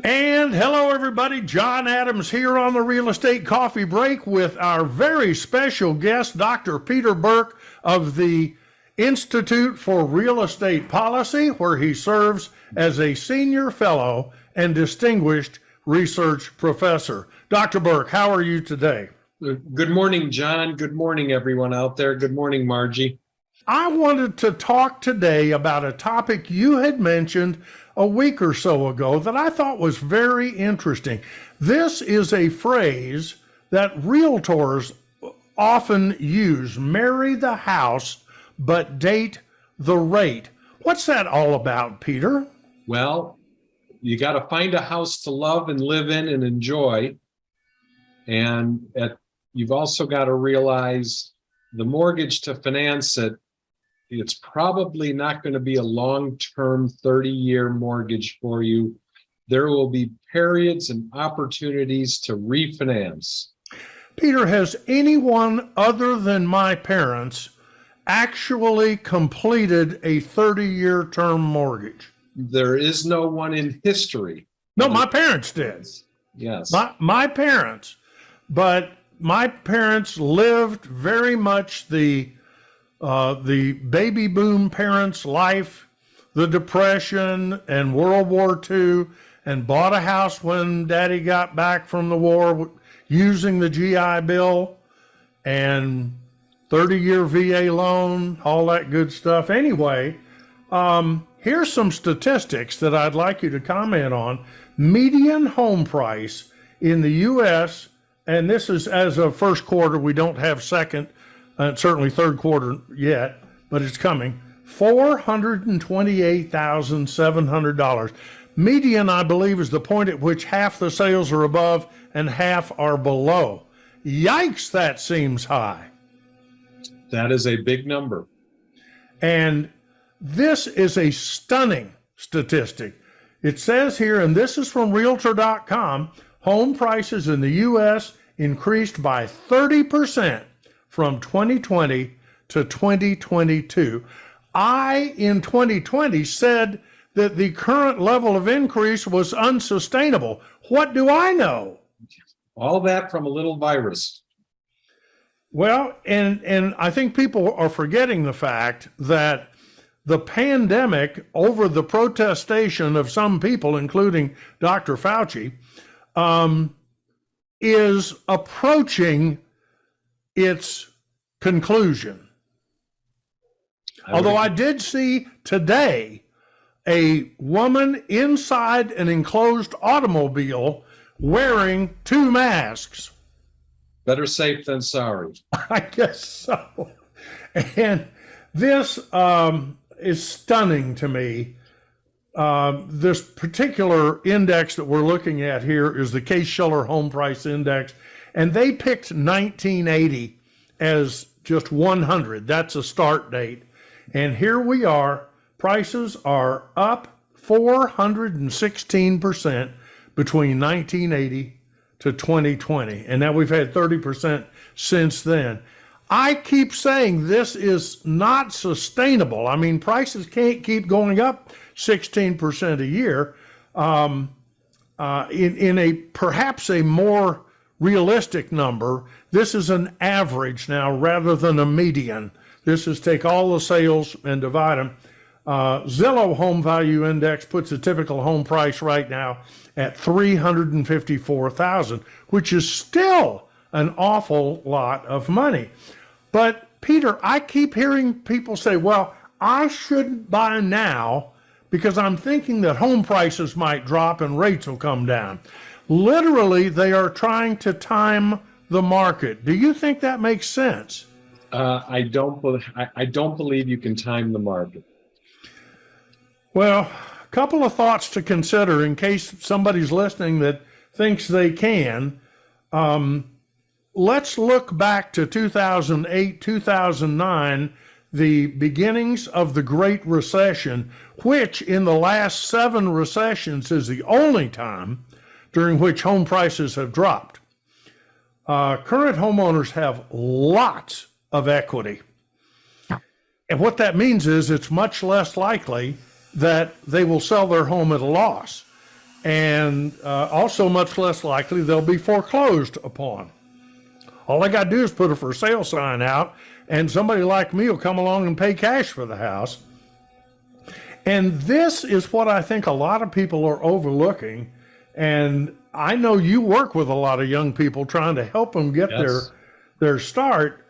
And hello, everybody. John Adams here on the Real Estate Coffee Break with our very special guest, Dr. Peter Berk of the Institute for Real Estate Policy, where he serves as a senior fellow and distinguished research professor. Dr. Berk, how are you today? Good morning, John. Good morning, everyone out there. Good morning, Margie. I wanted to talk today about a topic you had mentioned a week or so ago that I thought was very interesting. This is a phrase that realtors often use: marry the house, but date the rate. What's that all about, Peter? Well, you got to find a house to love and live in and enjoy. And you've also got to realize the mortgage to finance it, it's probably not going to be a long-term 30-year mortgage for you. There will be periods and opportunities to refinance. Peter, has anyone other than my parents actually completed a 30-year term mortgage? There is no one in history. No, my parents did. Yes. My parents. But my parents lived very much the baby boom parents' life, the Depression and World War II, and bought a house when Daddy got back from the war using the GI Bill and 30-year VA loan, all that good stuff. Anyway, here's some statistics that I'd like you to comment on. Median home price in the U.S., and this is as of first quarter, we don't have second, certainly third quarter yet, but it's coming, $428,700. Median, I believe, is the point at which half the sales are above and half are below. Yikes, that seems high. That is a big number. And this is a stunning statistic. It says here, and this is from Realtor.com, home prices in the U.S. increased by 30% from 2020 to 2022. I, in 2020, said that the current level of increase was unsustainable. What do I know? All that from a little virus. Well, and I think people are forgetting the fact that the pandemic, over the protestation of some people, including Dr. Fauci, is approaching its conclusion. Although I did see today a woman inside an enclosed automobile wearing 2 masks. Better safe than sorry. I guess so. And this is stunning to me. This particular index that we're looking at here is the Case-Shiller Home Price Index, and they picked 1980 as just 100. That's a start date. And here we are. Prices are up 416% between 1980 to 2020. And now we've had 30% since then. I keep saying this is not sustainable. I mean, prices can't keep going up 16% a year. In a perhaps a more realistic number, this is an average now rather than a median. This is take all the sales and divide them. Zillow Home Value Index puts a typical home price right now at $354,000, which is still an awful lot of money. But Peter, I keep hearing people say, well, I shouldn't buy now because I'm thinking that home prices might drop and rates will come down. Literally, they are trying to time the market. Do you think that makes sense? I don't believe you can time the market. Well, a couple of thoughts to consider in case somebody's listening that thinks they can. Let's look back to 2008, 2009, the beginnings of the Great Recession, which in the last 7 recessions is the only time during which home prices have dropped. Current homeowners have lots of equity. And what that means is it's much less likely that they will sell their home at a loss. and also much less likely they'll be foreclosed upon. All I got to do is put a for sale sign out, and somebody like me will come along and pay cash for the house. And this is what I think a lot of people are overlooking. And I know you work with a lot of young people trying to help them get their start.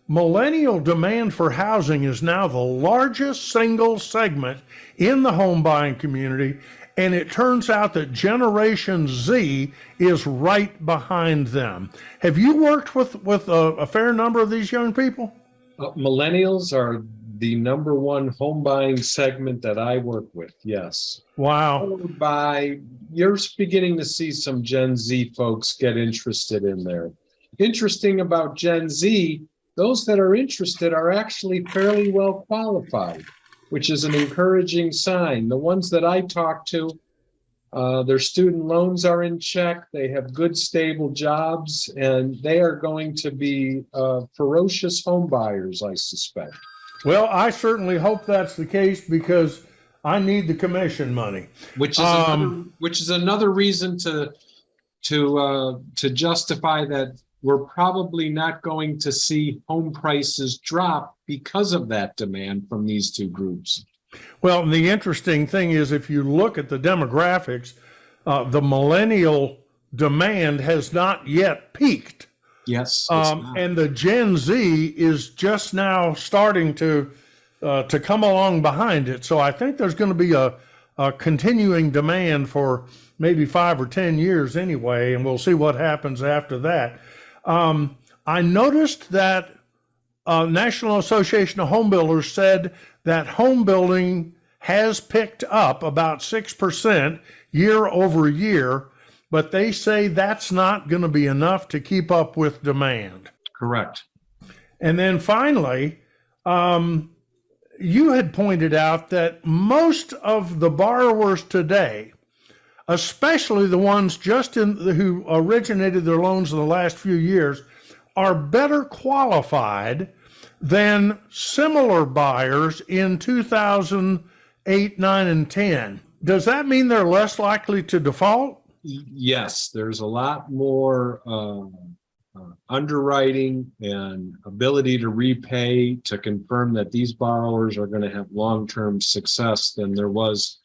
Millennial demand for housing is now the largest single segment in the home buying community. And it turns out that Generation Z is right behind them. Have you worked with a fair number of these young people? Millennials are the number one home buying segment that I work with. Yes. Wow. Followed by, you're beginning to see some Gen Z folks get interested in there. Interesting about Gen Z, those that are interested are actually fairly well qualified, which is an encouraging sign. The ones that I talk to, their student loans are in check, they have good, stable jobs, and they are going to be ferocious home buyers, I suspect. Well, I certainly hope that's the case, because I need the commission money. Which is another reason to justify that we're probably not going to see home prices drop because of that demand from these two groups. Well, the interesting thing is, if you look at the demographics, the millennial demand has not yet peaked. Yes. And the Gen Z is just now starting to come along behind it. So I think there's going to be a continuing demand for maybe 5 or 10 years anyway, and we'll see what happens after that. I noticed that National Association of Home Builders said that home building has picked up about 6% year over year, but they say that's not going to be enough to keep up with demand. Correct. And then finally, you had pointed out that most of the borrowers today, especially the ones who originated their loans in the last few years, are better qualified than similar buyers in 2008, 9, and 10. Does that mean they're less likely to default? Yes, there's a lot more underwriting and ability to repay to confirm that these borrowers are going to have long-term success than there was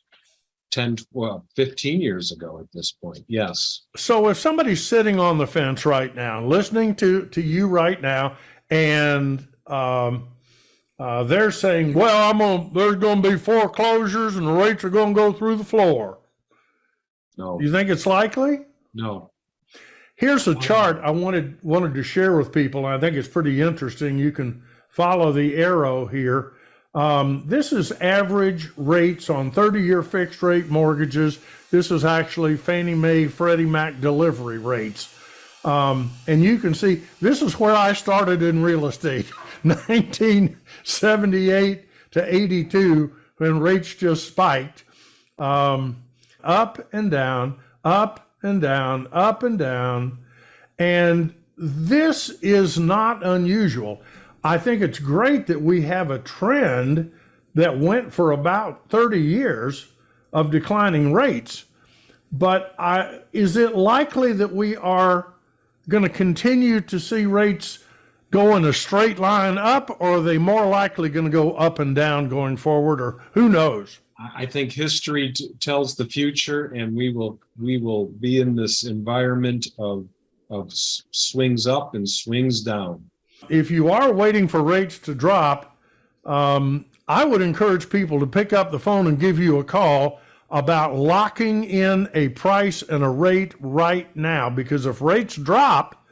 15 years ago at this point. Yes. So if somebody's sitting on the fence right now, listening to you right now, and they're saying, well, there's going to be foreclosures and the rates are going to go through the floor. No. You think it's likely? No. Here's a chart I wanted to share with people. I think it's pretty interesting. You can follow the arrow here. This is average rates on 30-year fixed rate mortgages. This is actually Fannie Mae, Freddie Mac delivery rates. And you can see this is where I started in real estate, 1978 to 82, when rates just spiked. Up and down, up and down, up and down. And this is not unusual. I think it's great that we have a trend that went for about 30 years of declining rates. But is it likely that we are going to continue to see rates go in a straight line up, or are they more likely going to go up and down going forward, or who knows? I think history tells the future, and we will be in this environment of swings up and swings down. If you are waiting for rates to drop, I would encourage people to pick up the phone and give you a call about locking in a price and a rate right now, because if rates drop,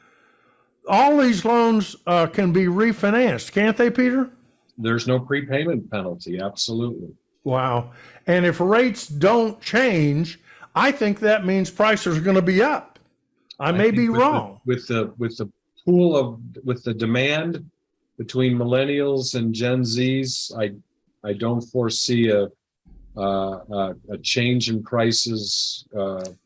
all these loans can be refinanced, can't they, Peter? There's no prepayment penalty. Absolutely. Wow. And if rates don't change, I think that means prices are going to be up. I may be wrong. With the pool with the demand between millennials and Gen Zs, I don't foresee a change in prices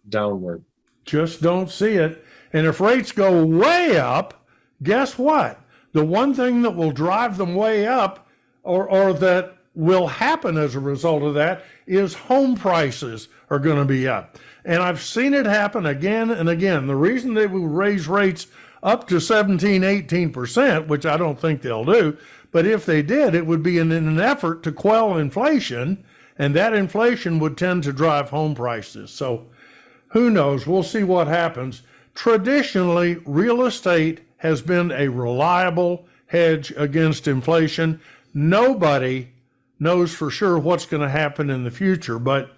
downward. Just don't see it. And if rates go way up, guess what? The one thing that will drive them way up, or that will happen as a result of that is home prices are going to be up. And I've seen it happen again and again. The reason they will raise rates up to 17, 18%, which I don't think they'll do, but if they did, it would be in an effort to quell inflation, and that inflation would tend to drive home prices. So who knows? We'll see what happens. Traditionally, real estate has been a reliable hedge against inflation. Nobody knows for sure what's going to happen in the future. But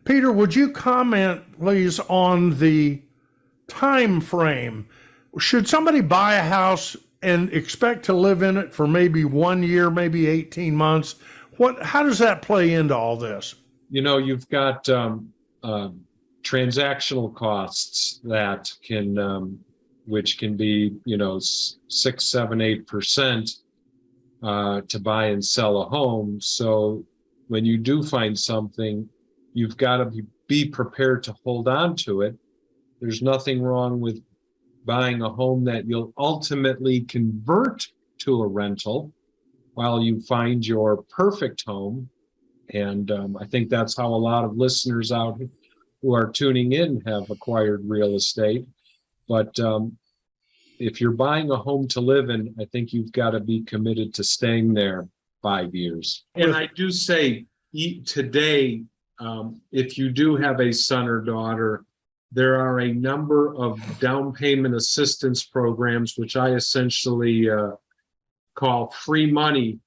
Peter, would you comment, please, on the time frame? Should somebody buy a house and expect to live in it for maybe 1 year, maybe 18 months? How does that play into all this? You've got transactional costs that which can be 6, 7, 8% to buy and sell a home. So when you do find something, you've got to be prepared to hold on to it. There's nothing wrong with buying a home that you'll ultimately convert to a rental while you find your perfect home. And I think that's how a lot of listeners out who are tuning in have acquired real estate. But if you're buying a home to live in, I think you've got to be committed to staying there 5 years. And I do say today, if you do have a son or daughter, there are a number of down payment assistance programs, which I essentially call free money,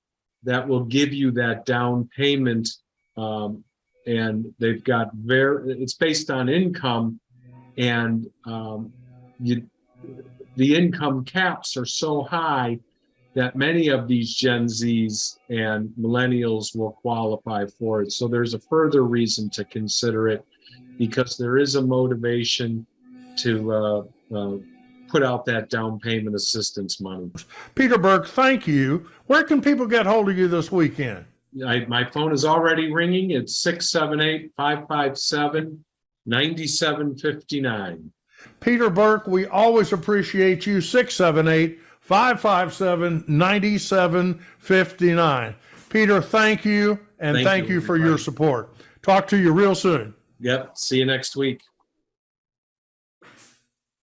that will give you that down payment. And they've got it's based on income, and the income caps are so high that many of these Gen Zs and millennials will qualify for it. So there's a further reason to consider it, because there is a motivation to put out that down payment assistance money. Peter Berk, thank you. Where can people get hold of you this weekend? My phone is already ringing. It's 678-557-9759. Peter Berk, we always appreciate you. 678-557-9759. Peter, thank you, and thank you for your support. Talk to you real soon. Yep. See you next week.